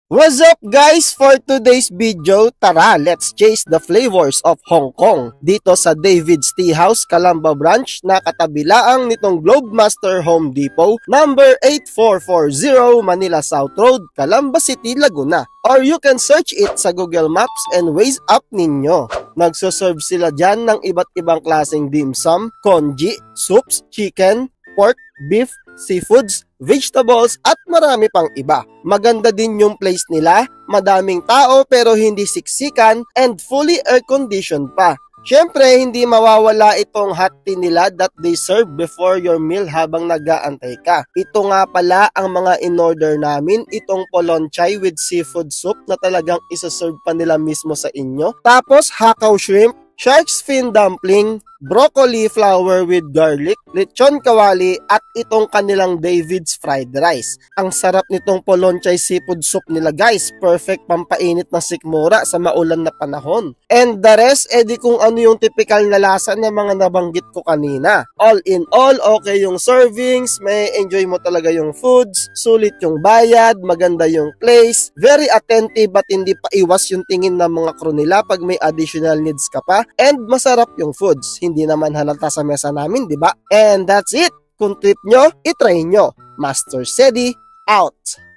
What's up guys? For today's video, tara let's chase the flavors of Hong Kong dito sa David's Tea House, Calamba Branch na katabilaang nitong Globemaster Home Depot number 8440 Manila South Road, Calamba City, Laguna. Or you can search it sa Google Maps and Waze app ninyo. Nagsoserve sila dyan ng iba't ibang klaseng dim sum, congee, soups, chicken, pork, beef, seafoods, vegetables at marami pang iba. Maganda din yung place nila, madaming tao pero hindi siksikan and fully air-conditioned pa. Siyempre, hindi mawawala itong hot tea nila that they serve before your meal habang nag-aantay ka. Ito nga pala ang mga in-order namin, itong polon chai with seafood soup na talagang isa-serve pa nila mismo sa inyo. Tapos, hakaw shrimp, shark's fin dumpling, broccoli flour with garlic, lechon kawali at itong kanilang David's fried rice. Ang sarap nitong polon chai seafood soup nila guys, perfect pampainit ng sikmura sa maulan na panahon. And the rest, edi kung ano yung typical na lasa ng mga nabanggit ko kanina. All in all, okay yung servings, may enjoy mo talaga yung foods, sulit yung bayad, maganda yung place, very attentive at hindi pa iwas yung tingin ng mga crew nila pag may additional needs ka pa, and masarap yung foods. Hindi naman halata sa mesa namin, di ba? And that's it. Kung trip nyo, itry nyo. Master Sedi, out!